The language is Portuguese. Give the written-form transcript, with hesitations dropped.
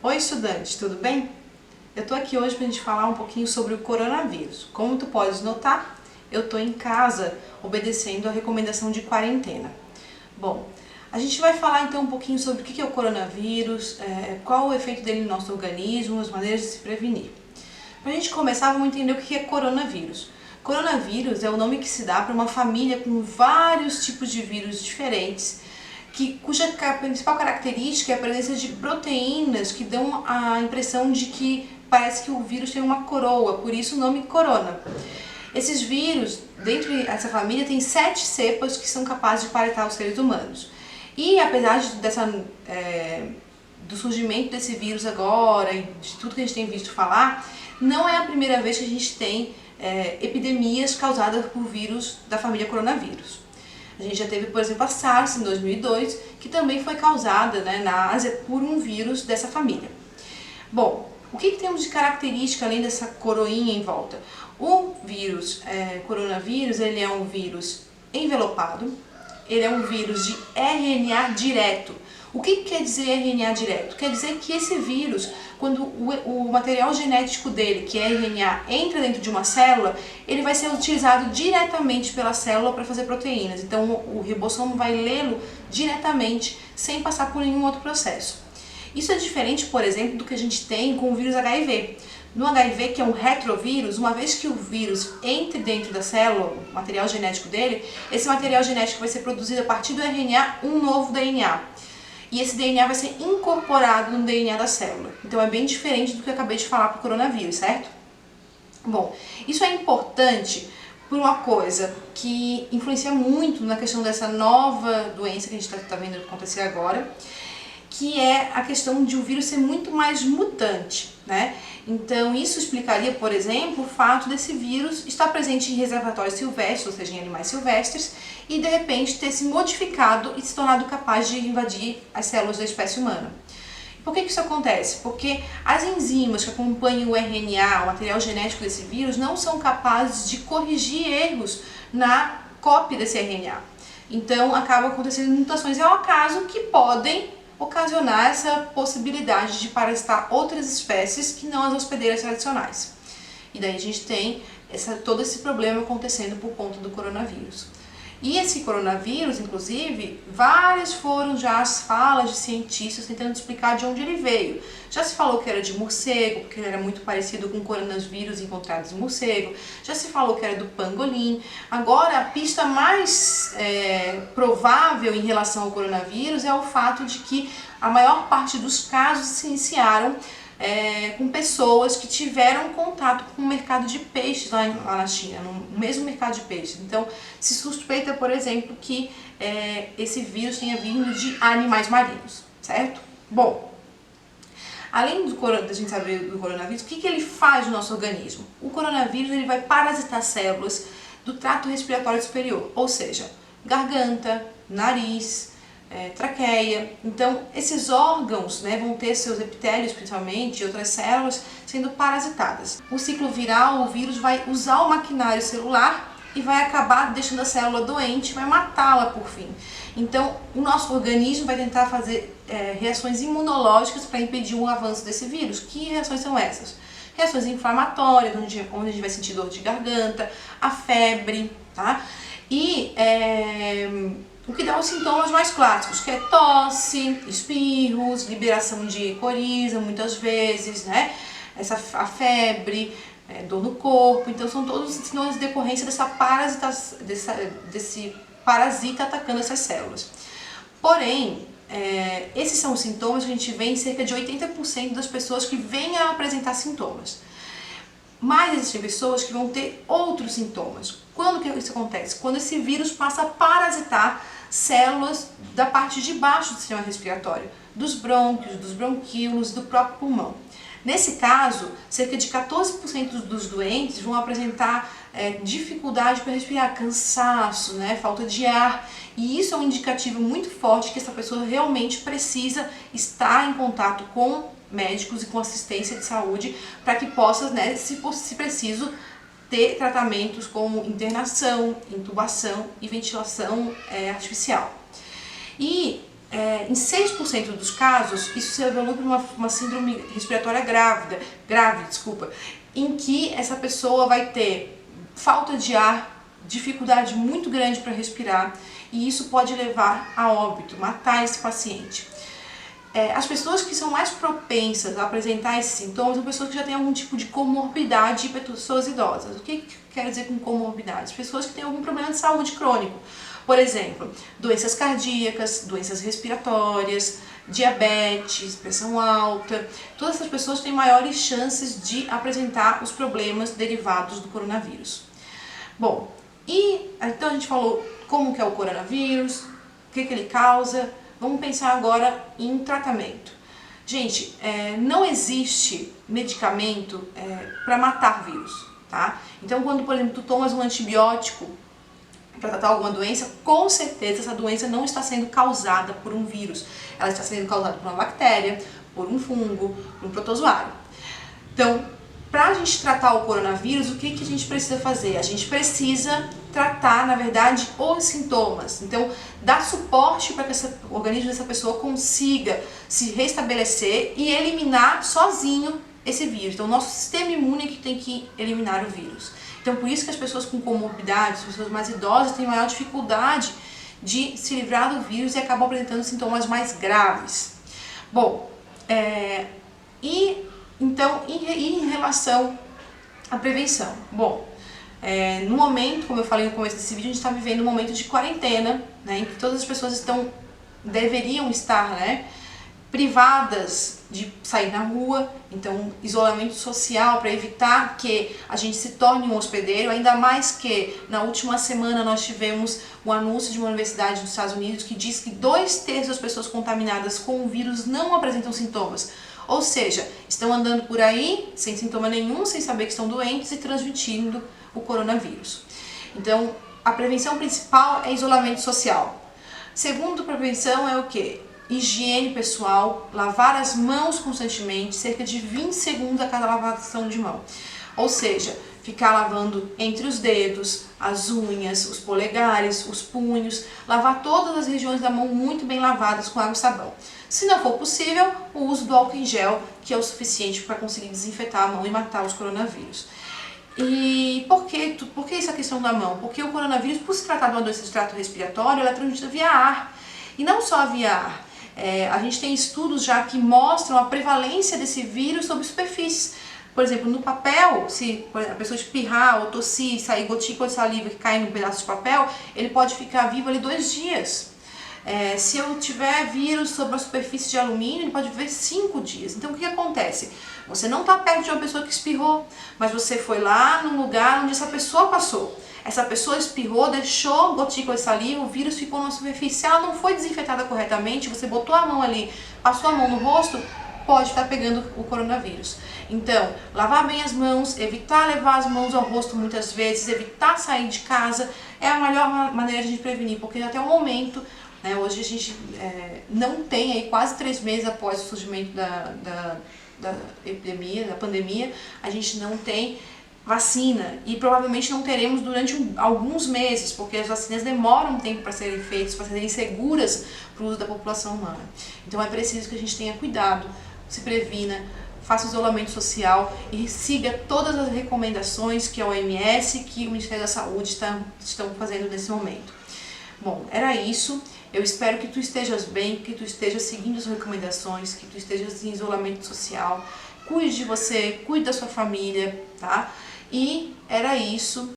Oi estudantes, tudo bem? Eu tô aqui hoje pra gente falar um pouquinho sobre o coronavírus. Como tu podes notar, eu tô em casa obedecendo a recomendação de quarentena. Bom, a gente vai falar então um pouquinho sobre o que é o coronavírus, qual o efeito dele no nosso organismo, as maneiras de se prevenir. Pra gente começar, vamos entender o que é coronavírus. Coronavírus é o nome que se dá para uma família com vários tipos de vírus diferentes, cuja principal característica é a presença de proteínas que dão a impressão de que parece que o vírus tem uma coroa, por isso o nome corona. Esses vírus, dentro dessa família, tem 7 cepas que são capazes de paletar os seres humanos. E apesar do surgimento desse vírus agora e de tudo que a gente tem visto falar, não é a primeira vez que a gente tem epidemias causadas por vírus da família coronavírus. A gente já teve, por exemplo, a SARS em 2002, que também foi causada na Ásia por um vírus dessa família. Bom, o que temos de característica além dessa coroinha em volta? O vírus coronavírus, ele é um vírus envelopado, ele é um vírus de RNA direto. O que quer dizer RNA direto? Quer dizer que esse vírus, quando o material genético dele, que é RNA, entra dentro de uma célula, ele vai ser utilizado diretamente pela célula para fazer proteínas. Então o ribossomo vai lê-lo diretamente, sem passar por nenhum outro processo. Isso é diferente, por exemplo, do que a gente tem com o vírus HIV. No HIV, que é um retrovírus, uma vez que o vírus entre dentro da célula, o material genético dele, esse material genético vai ser produzido a partir do RNA, um novo DNA. E esse DNA vai ser incorporado no DNA da célula. Então é bem diferente do que eu acabei de falar para o coronavírus, certo? Bom, isso é importante por uma coisa que influencia muito na questão dessa nova doença que a gente está vendo acontecer agora, que é a questão de o vírus ser muito mais mutante, né? Então isso explicaria, por exemplo, o fato desse vírus estar presente em reservatórios silvestres, ou seja, em animais silvestres, e de repente ter se modificado e se tornado capaz de invadir as células da espécie humana. Por que isso acontece? Porque as enzimas que acompanham o RNA, o material genético desse vírus, não são capazes de corrigir erros na cópia desse RNA. Então acabam acontecendo mutações ao acaso que podem ocasionar essa possibilidade de parasitar outras espécies que não as hospedeiras tradicionais. E daí a gente tem todo esse problema acontecendo por conta do coronavírus. E esse coronavírus, inclusive, várias foram já as falas de cientistas tentando explicar de onde ele veio. Já se falou que era de morcego, porque ele era muito parecido com coronavírus encontrados em morcego. Já se falou que era do pangolim. Agora, a pista mais provável em relação ao coronavírus é o fato de que a maior parte dos casos se iniciaram com pessoas que tiveram contato com o mercado de peixes lá na China, no mesmo mercado de peixes. Então, se suspeita, por exemplo, que esse vírus tenha vindo de animais marinhos, certo? Bom, além da gente saber do coronavírus, o que ele faz no nosso organismo? O coronavírus ele vai parasitar células do trato respiratório superior, ou seja, garganta, nariz, traqueia. Então esses órgãos vão ter seus epitélios principalmente e outras células sendo parasitadas. O ciclo viral, o vírus vai usar o maquinário celular e vai acabar deixando a célula doente, vai matá-la por fim. Então o nosso organismo vai tentar fazer reações imunológicas para impedir o avanço desse vírus. Que reações são essas? Reações inflamatórias, onde a gente vai sentir dor de garganta, a febre, tá? E o que dá os sintomas mais clássicos, que é tosse, espirros, liberação de coriza muitas vezes, a febre, dor no corpo. Então são todos os sintomas de decorrência desse parasita atacando essas células. Porém, esses são os sintomas que a gente vê em cerca de 80% das pessoas que vêm a apresentar sintomas. Mas existem pessoas que vão ter outros sintomas. Quando que isso acontece? Quando esse vírus passa a parasitar células da parte de baixo do sistema respiratório, dos brônquios, dos bronquíolos, do próprio pulmão. Nesse caso, cerca de 14% dos doentes vão apresentar dificuldade para respirar, cansaço, falta de ar, e isso é um indicativo muito forte que essa pessoa realmente precisa estar em contato com médicos e com assistência de saúde para que possa, se preciso, ter tratamentos como internação, intubação e ventilação artificial. E em 6% dos casos, isso se evolui para uma síndrome respiratória grave, em que essa pessoa vai ter falta de ar, dificuldade muito grande para respirar, e isso pode levar a óbito, matar esse paciente. As pessoas que são mais propensas a apresentar esses sintomas são pessoas que já têm algum tipo de comorbidade e pessoas idosas. O que quer dizer com comorbidade? Pessoas que têm algum problema de saúde crônico. Por exemplo, doenças cardíacas, doenças respiratórias, diabetes, pressão alta. Todas essas pessoas têm maiores chances de apresentar os problemas derivados do coronavírus. Bom, então a gente falou como que é o coronavírus, o que ele causa. Vamos pensar agora em tratamento. Gente, não existe medicamento para matar vírus, tá? Então, quando, por exemplo, tu tomas um antibiótico para tratar alguma doença, com certeza essa doença não está sendo causada por um vírus. Ela está sendo causada por uma bactéria, por um fungo, por um protozoário. Então, para a gente tratar o coronavírus, o que a gente precisa fazer? A gente precisa tratar, na verdade, os sintomas. Então, dar suporte para que o organismo dessa pessoa consiga se restabelecer e eliminar sozinho esse vírus. Então, o nosso sistema imune é que tem que eliminar o vírus. Então, por isso que as pessoas com comorbidades, as pessoas mais idosas, têm maior dificuldade de se livrar do vírus e acabam apresentando sintomas mais graves. Bom, então, em relação à prevenção, no momento, como eu falei no começo desse vídeo, a gente está vivendo um momento de quarentena, né, em que todas as pessoas deveriam estar, né, privadas de sair na rua, então isolamento social para evitar que a gente se torne um hospedeiro, ainda mais que na última semana nós tivemos um anúncio de uma universidade dos Estados Unidos que diz que 2/3 das pessoas contaminadas com o vírus não apresentam sintomas. Ou seja, estão andando por aí sem sintoma nenhum, sem saber que estão doentes e transmitindo o coronavírus. Então, a prevenção principal é isolamento social. Segundo prevenção é o quê? Higiene pessoal, lavar as mãos constantemente, cerca de 20 segundos a cada lavação de mão. Ou seja, ficar lavando entre os dedos, as unhas, os polegares, os punhos, lavar todas as regiões da mão muito bem lavadas com água e sabão. Se não for possível, o uso do álcool em gel, que é o suficiente para conseguir desinfetar a mão e matar os coronavírus. E por que essa questão da mão? Porque o coronavírus, por se tratar de uma doença de trato respiratório, ela é transmitida via ar. E não só via ar. A gente tem estudos já que mostram a prevalência desse vírus sobre superfícies. Por exemplo, no papel, se a pessoa espirrar ou tossir, sair gotícula de saliva que cai num pedaço de papel, ele pode ficar vivo ali 2 dias. Se eu tiver vírus sobre a superfície de alumínio, ele pode viver 5 dias. Então, o que acontece? Você não está perto de uma pessoa que espirrou, mas você foi lá no lugar onde essa pessoa passou. Essa pessoa espirrou, deixou gotícula de saliva, o vírus ficou na superfície. Se ela não foi desinfetada corretamente, você botou a mão ali, passou a mão no rosto, pode estar pegando o coronavírus. Então, lavar bem as mãos, evitar levar as mãos ao rosto muitas vezes, evitar sair de casa, é a melhor maneira de a gente prevenir, porque até o momento, né, hoje a gente não tem, aí, quase 3 meses após o surgimento da epidemia, da pandemia, a gente não tem vacina e provavelmente não teremos durante alguns meses, porque as vacinas demoram um tempo para serem feitas, para serem seguras para o uso da população humana. Então é preciso que a gente tenha cuidado, se previna, faça isolamento social e siga todas as recomendações que a OMS e que o Ministério da Saúde estão fazendo nesse momento. Bom, era isso. Eu espero que tu estejas bem, que tu estejas seguindo as recomendações, que tu estejas em isolamento social. Cuide de você, cuide da sua família, tá? E era isso.